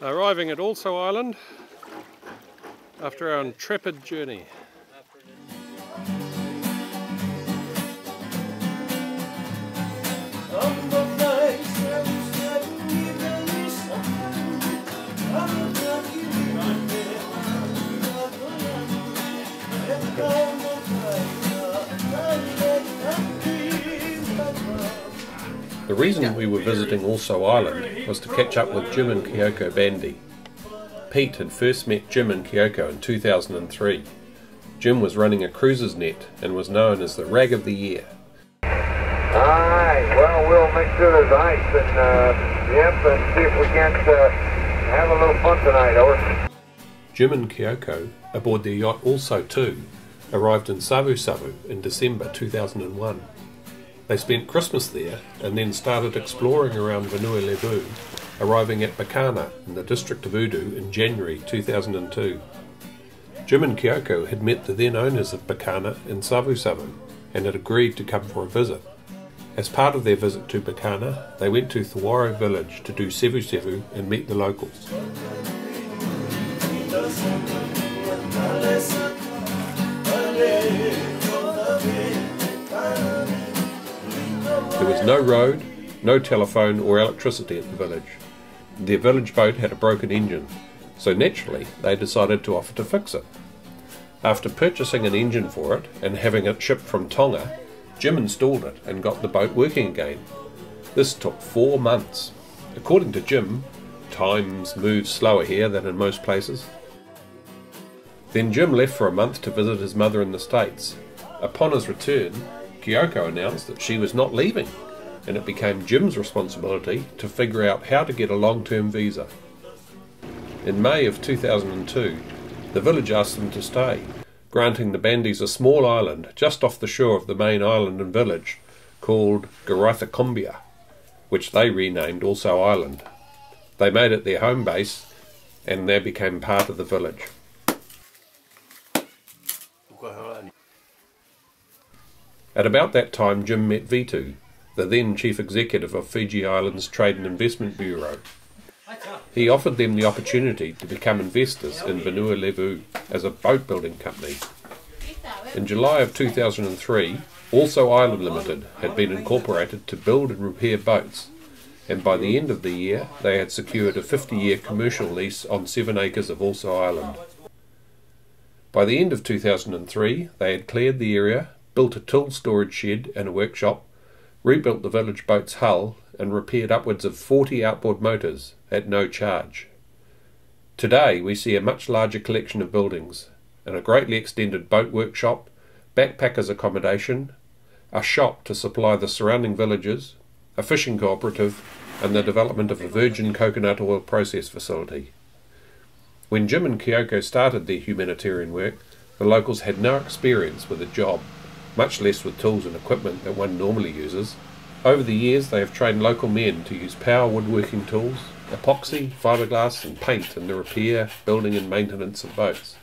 Arriving at Also Island after our intrepid journey. The reason we were visiting Also Island was to catch up with Jim and Kyoko Bandy. Pete had first met Jim and Kyoko in 2003. Jim was running a cruiser's net and was known as the Rag of the Year. Alright, well, we'll make sure there's ice and see if we can't have a little fun tonight, over. Jim and Kyoko, aboard their yacht Also 2, arrived in Savu in December 2001. They spent Christmas there and then started exploring around Vanua Levu, arriving at Bakana in the district of Udu in January 2002. Jim and Kyoko had met the then owners of Bakana in Savu and had agreed to come for a visit. As part of their visit to Bakana, they went to Cawaro village to do sevu and meet the locals. There was no road, no telephone or electricity at the village. Their village boat had a broken engine, so naturally they decided to offer to fix it. After purchasing an engine for it and having it shipped from Tonga, Jim installed it and got the boat working again. This took 4 months. According to Jim, times move slower here than in most places. Then Jim left for a month to visit his mother in the States. Upon his return, Kyoko announced that she was not leaving, and it became Jim's responsibility to figure out how to get a long-term visa. In May of 2002, the village asked them to stay, granting the Bandys a small island just off the shore of the main island and village called Garathakombia, which they renamed Also Island. They made it their home base and they became part of the village. At about that time, Jim met Vitu, the then chief executive of Fiji Islands Trade and Investment Bureau. He offered them the opportunity to become investors in Vanua Levu as a boat building company. In July of 2003, Also Island Limited had been incorporated to build and repair boats, and by the end of the year they had secured a 50-year commercial lease on 7 acres of Also Island. By the end of 2003, they had cleared the area, built a tool storage shed and a workshop, rebuilt the village boat's hull and repaired upwards of 40 outboard motors at no charge. Today we see a much larger collection of buildings and a greatly extended boat workshop, backpackers accommodation, a shop to supply the surrounding villages, a fishing cooperative and the development of a virgin coconut oil process facility. When Jim and Kyoko started their humanitarian work, the locals had no experience with a job, much less with tools and equipment that one normally uses. Over the years they have trained local men to use power woodworking tools, epoxy, fiberglass and paint in the repair, building and maintenance of boats.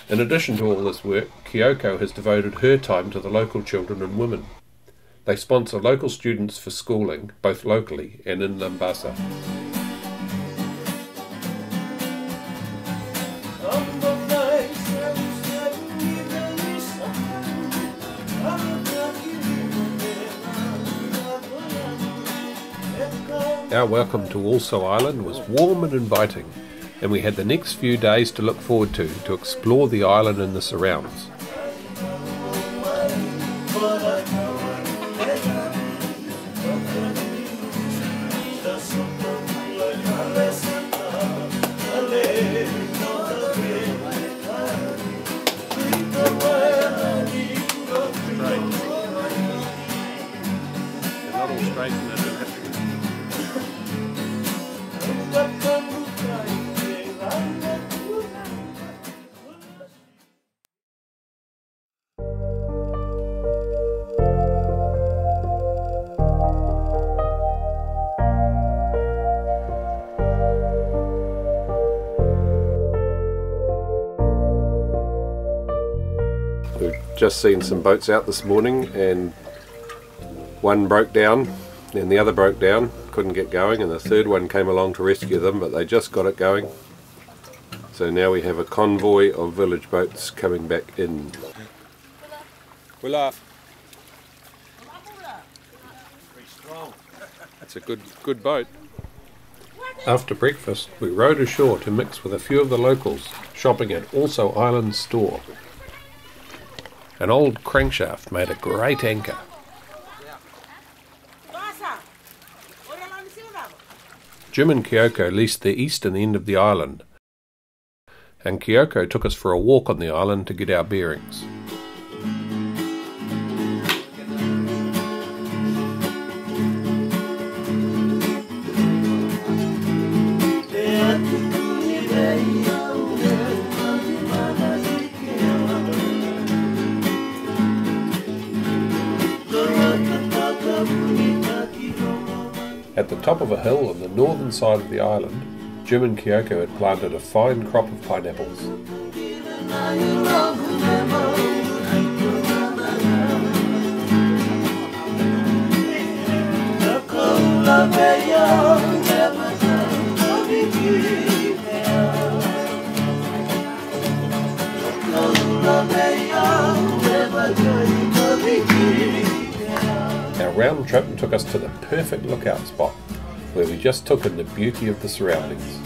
In addition to all this work, Kyoko has devoted her time to the local children and women. They sponsor local students for schooling, both locally and in Lambasa. Our welcome to Also Island was warm and inviting, and we had the next few days to look forward to explore the island and the surrounds. We've just seen some boats out this morning and one broke down and the other broke down. couldn't get going, and the third one came along to rescue them, but they just got it going. So now we have a convoy of village boats coming back in. It's a good boat. After breakfast, we rowed ashore to mix with a few of the locals, shopping at Also Island store. An old crankshaft made a great anchor. Jim and Kyoko leased the eastern end of the island, and Kyoko took us for a walk on the island to get our bearings. At the top of a hill on the northern side of the island, Jim and Kyoko had planted a fine crop of pineapples. Our round trip took us to the perfect lookout spot, where we just took in the beauty of the surroundings.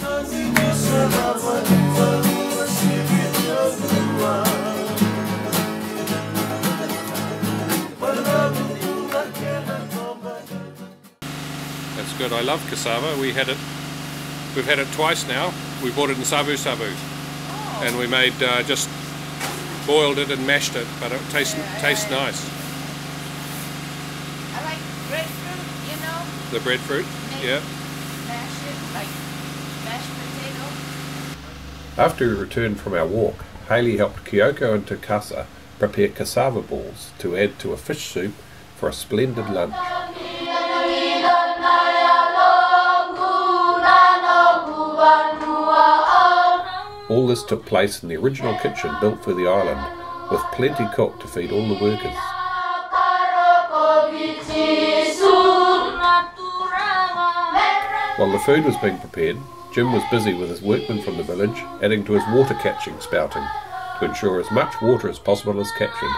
That's good. I love cassava. We've had it twice now. We bought it in sabu sabu, and we made just boiled it and mashed it, but it tastes nice. I like breadfruit, you know. The breadfruit, yeah. Mash it like mashed potato. After we returned from our walk, Hayley helped Kyoko and Takasa prepare cassava balls to add to a fish soup for a splendid lunch. All this took place in the original kitchen built for the island, with plenty cooked to feed all the workers. While the food was being prepared, Jim was busy with his workmen from the village, adding to his water catching spouting, to ensure as much water as possible is captured.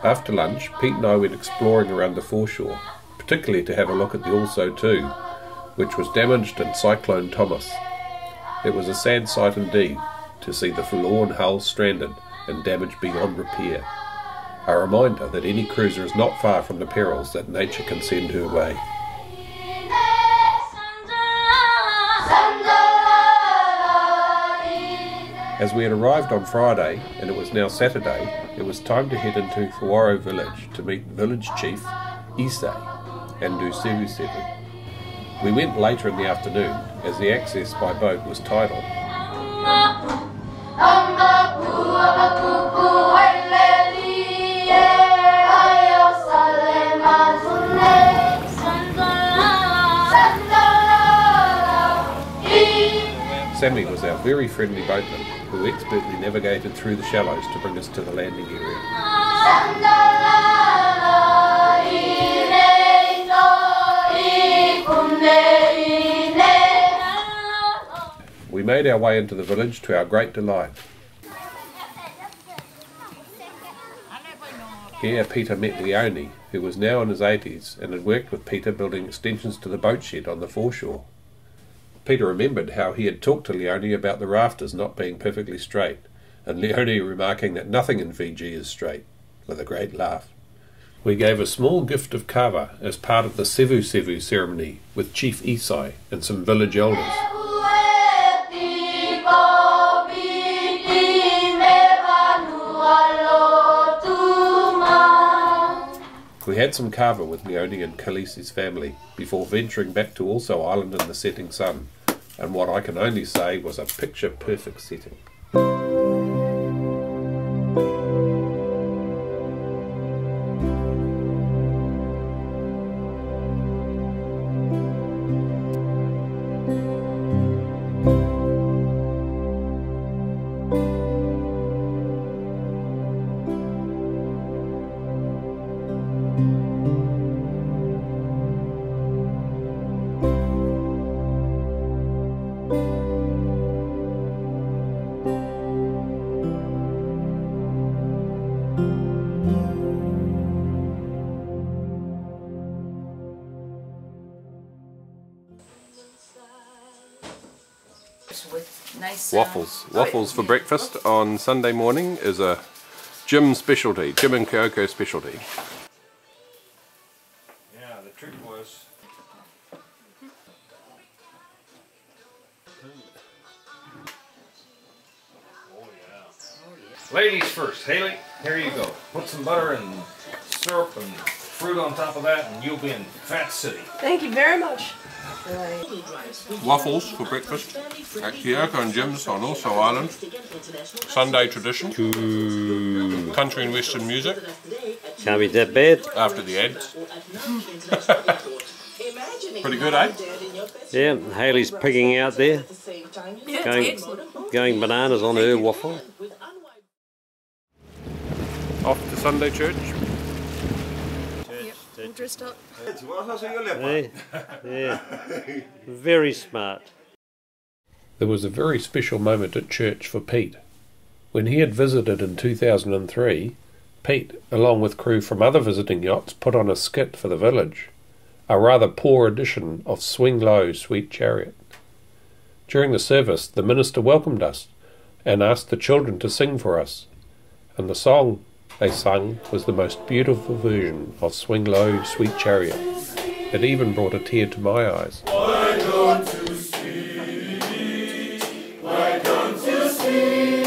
After lunch, Pete and I went exploring around the foreshore, particularly to have a look at the Also 2, which was damaged in Cyclone Thomas. It was a sad sight indeed to see the forlorn hull stranded and damaged beyond repair. A reminder that any cruiser is not far from the perils that nature can send her way. As we had arrived on Friday and it was now Saturday, it was time to head into Cawaro village to meet village chief Issei and do sevu sevu. We went later in the afternoon as the access by boat was tidal. Sammy was our very friendly boatman who expertly navigated through the shallows to bring us to the landing area. We made our way into the village to our great delight. Here Peter met Leone, who was now in his 80s and had worked with Peter building extensions to the boat shed on the foreshore. Peter remembered how he had talked to Leone about the rafters not being perfectly straight, and Leone remarking that nothing in Fiji is straight, with a great laugh. We gave a small gift of kava as part of the sevu sevu ceremony with Chief Issei and some village elders. We had some kava with Leone and Khaleesi's family before venturing back to Also Island in the setting sun, and what I can only say was a picture-perfect setting. With nice Waffles. Waffles for breakfast on Sunday morning is a Jim specialty, Jim and Kyoko specialty. Yeah, the trick was... Oh yeah. Ladies first. Hayley, here you go. Put some butter and syrup and fruit on top of that and you'll be in Fat City. Thank you very much. Waffles for breakfast at Kyoko and Jim's on also Island. Sunday tradition. Country and Western music. Can't be that bad. After the ads. Pretty good, eh? Yeah, Hayley's pigging out there. Going bananas on her waffle. Off to Sunday church. All dressed up. Yeah. Very smart. There was a very special moment at church for Pete. When he had visited in 2003, Pete, along with crew from other visiting yachts, put on a skit for the village, a rather poor edition of Swing Low, Sweet Chariot. During the service, the minister welcomed us and asked the children to sing for us, and the song they sung was the most beautiful version of Swing Low, Sweet Chariot. It even brought a tear to my eyes. Why don't you see? Why don't you see?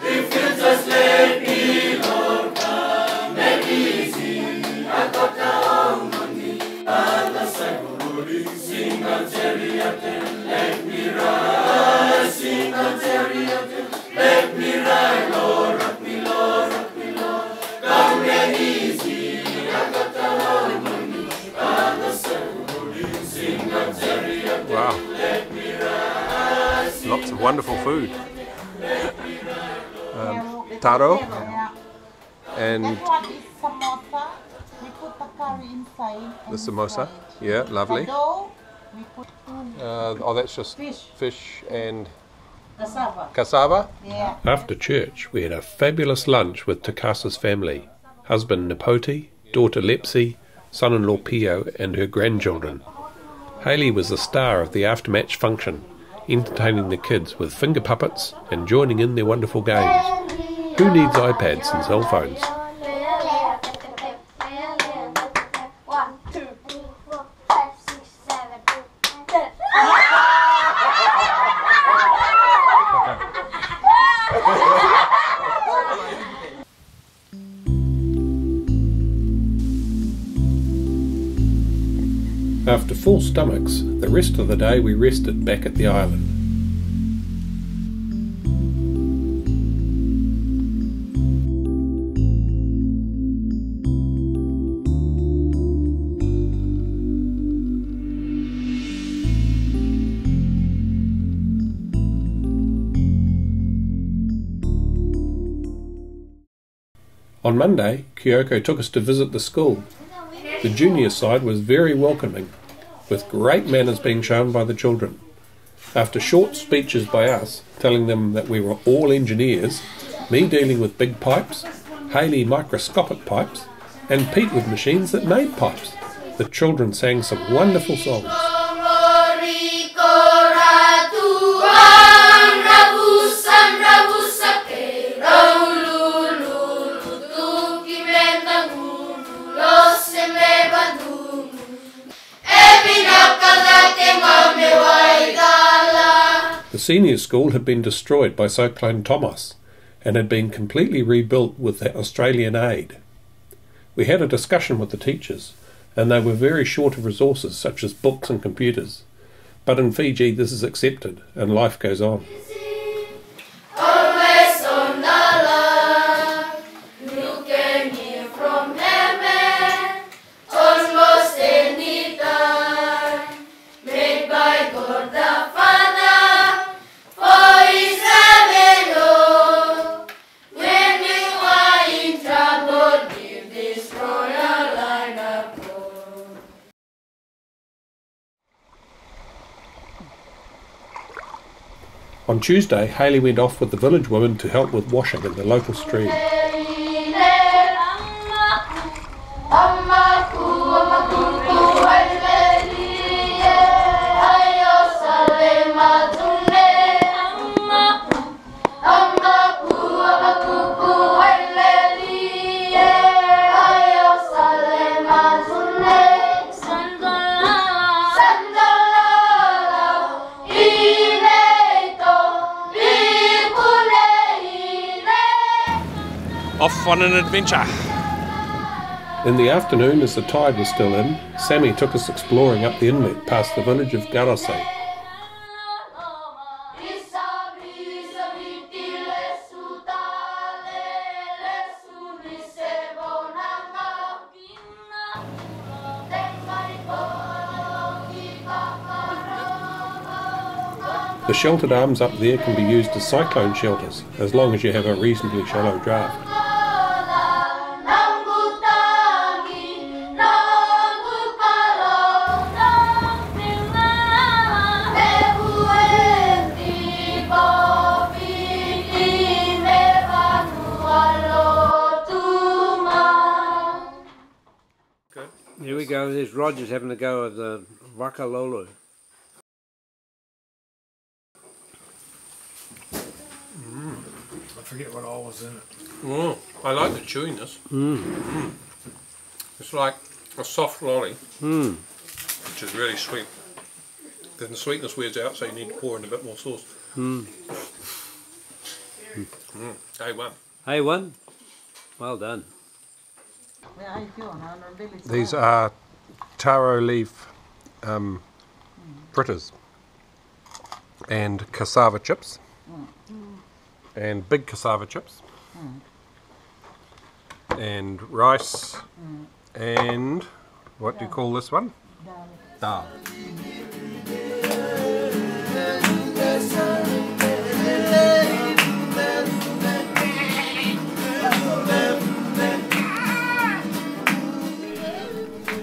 If you just let me, Lord, come, make it easy. I got the harmony and the cyclone. Sing a chariot, let me ride. Sing a chariot, let me ride. Lord, rock me, Lord, rock me, Lord. Come, make it easy. I got the harmony and the cyclone. Wow. Lots of wonderful food. Taro and samosa. We put the curry inside. the samosa. Yeah, lovely. We put Oh, that's just fish and cassava. cassava. Yeah. After church, we had a fabulous lunch with Takasa's family. Husband Nipoti, daughter Lepsi, son-in-law Pio and her grandchildren. Hayley was the star of the after-match function, entertaining the kids with finger puppets and joining in their wonderful games. Who needs iPads and cell phones? 1, 2, 3, 4, 5, 6, 7, 8. After full stomachs, the rest of the day we rested back at the island. On Monday, Kyoko took us to visit the school. The junior side was very welcoming, with great manners being shown by the children. After short speeches by us, telling them that we were all engineers, me dealing with big pipes, Hayley microscopic pipes, and Pete with machines that made pipes, the children sang some wonderful songs. The senior school had been destroyed by Cyclone Thomas and had been completely rebuilt with Australian aid. We had a discussion with the teachers, and they were very short of resources such as books and computers. But in Fiji this is accepted and life goes on. Always on the line, looking here from heaven, almost any time, made by God the Father, for His Lord. When you are in trouble, give this royal line a call. On Tuesday, Hayley went off with the village women to help with washing in the local stream. Off on an adventure. In the afternoon, as the tide was still in, Sammy took us exploring up the inlet past the village of Garase. The sheltered arms up there can be used as cyclone shelters, as long as you have a reasonably shallow draft. Here we go, there's Roger's having a go at the wakalolo. I forget what all was in it. I like the chewiness. It's like a soft lolly, which is really sweet. Then the sweetness wears out, so you need to pour in a bit more sauce. A1. A1? Well done. These are taro leaf fritters and cassava chips. And big cassava chips, and rice, and what do you call this one? Dal.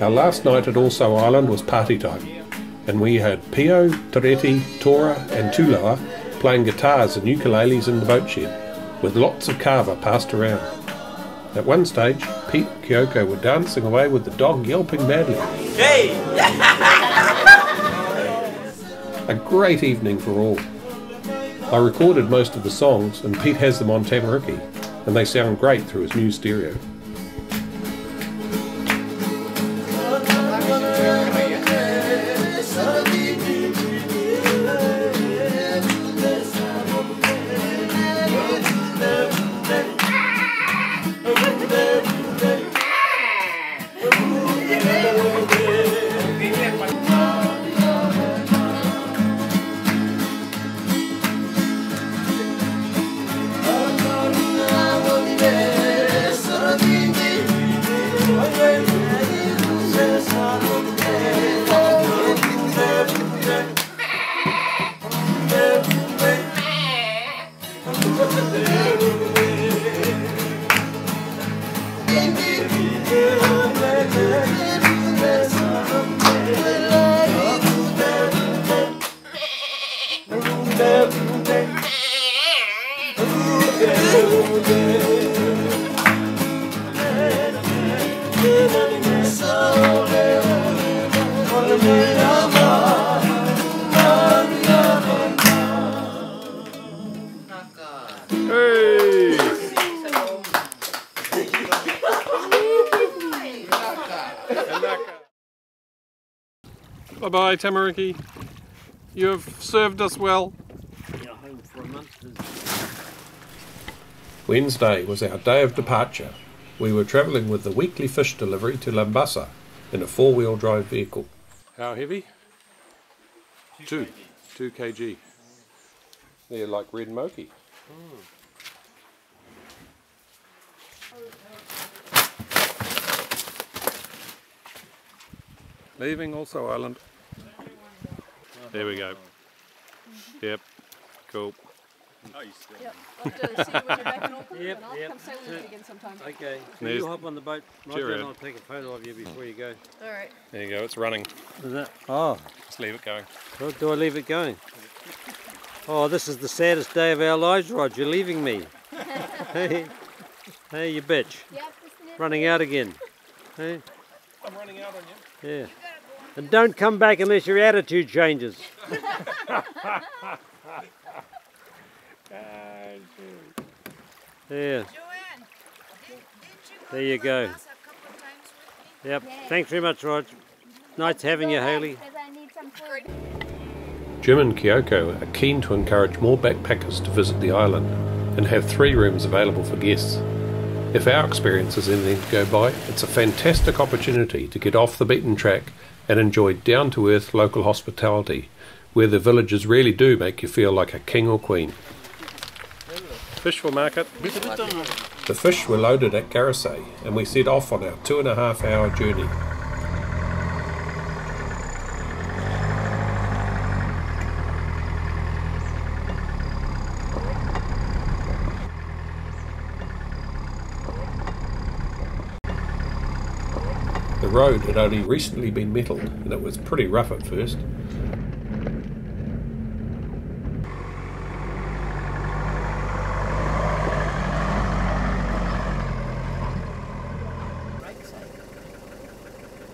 Our last night at Also Island was party time, and we had Pio, Toreti, Tora and Tulawa playing guitars and ukuleles in the boat shed, with lots of kava passed around. At one stage, Pete and Kyoko were dancing away with the dog yelping madly. Hey! A great evening for all. I recorded most of the songs, and Pete has them on Tamariki, and they sound great through his new stereo. Bye-bye, Tamariki. You have served us well. You're home for a month. Wednesday was our day of departure. We were travelling with the weekly fish delivery to Lambasa in a four-wheel drive vehicle. How heavy? 2 kg. They're like red moki. Leaving Also Island. There we go. Yep, cool. Yep. I'll have to see you when you're back in Auckland, Yep, and I'll yep. come stay with you again sometime. Okay, so There's- you hop on the boat, Roger, Cheerio. and I'll take a photo of you before you go. All right. There you go, it's running. Is that? Oh, Just leave it going. well, do I leave it going? Oh, this is the saddest day of our lives, Rod. You're leaving me. Hey, hey, you bitch. Running out again. Hey? I'm running out on you. Yeah. And don't come back unless your attitude changes. Yeah. There you go. Yep. Thanks very much, Rod. Nice having you, Hayley. Jim and Kyoko are keen to encourage more backpackers to visit the island and have 3 rooms available for guests. If our experience is anything to go by, it's a fantastic opportunity to get off the beaten track and enjoy down-to-earth local hospitality, where the villages really do make you feel like a king or queen. Fish for market. The fish were loaded at Garasay and we set off on our 2.5-hour journey. The road had only recently been metalled and it was pretty rough at first.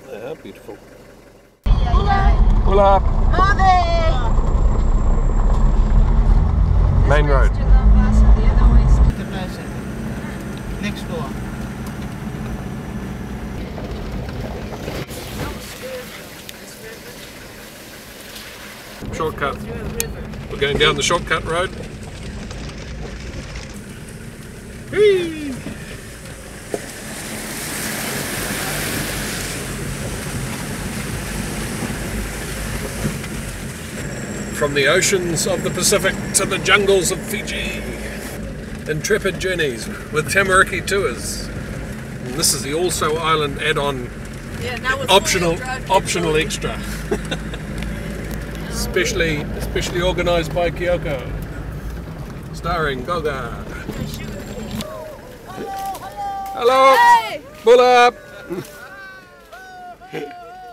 They are beautiful. Pull up! Main road. Next door. Shortcut. We're going down the shortcut road. Whee! From the oceans of the Pacific to the jungles of Fiji. Intrepid journeys with Tamariki tours. And this is the Also Island add-on, optional extra. Especially organised by Kyoko. Starring Goga. Hello! Hey! Pull up!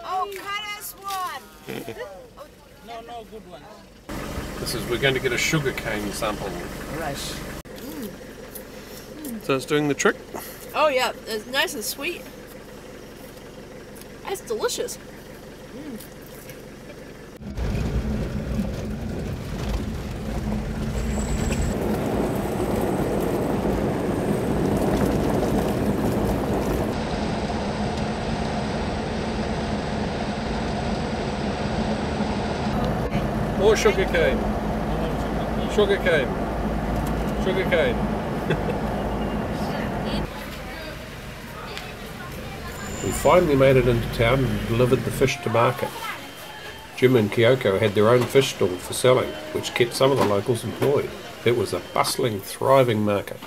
Oh, cut us one! No, good one. We're going to get a sugar cane sample. Rush. So it's doing the trick? Oh yeah, it's nice and sweet. That's delicious. More sugar cane. Sugar cane. Sugar cane. We finally made it into town and delivered the fish to market. Jim and Kyoko had their own fish stall for selling, which kept some of the locals employed. It was a bustling, thriving market.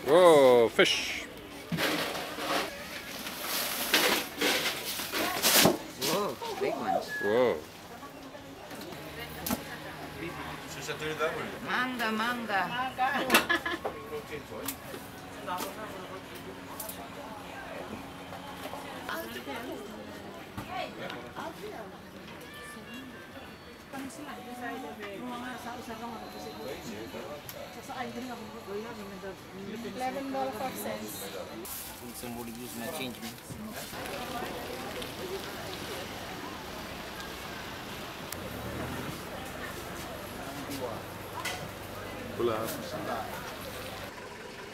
Whoa, fish! Whoa, big ones. Whoa. Manga. Somebody use my change, man.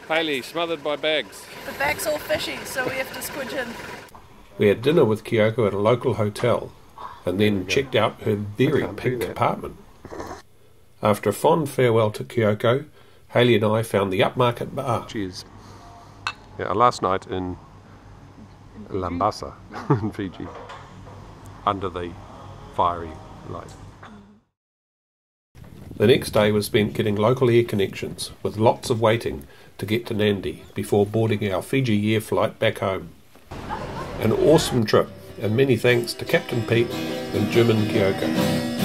Hayley, smothered by bags. The bag's all fishy, so we have to squidge in. We had dinner with Kyoko at a local hotel and then checked out her very pink apartment. After a fond farewell to Kyoko, Hayley and I found the upmarket bar. Cheers. Yeah, last night in Lambasa in Fiji, under the fiery light. The next day was spent getting local air connections, with lots of waiting to get to Nandi before boarding our Fiji Air flight back home. An awesome trip, and many thanks to Captain Pete and Jim and Kyoko.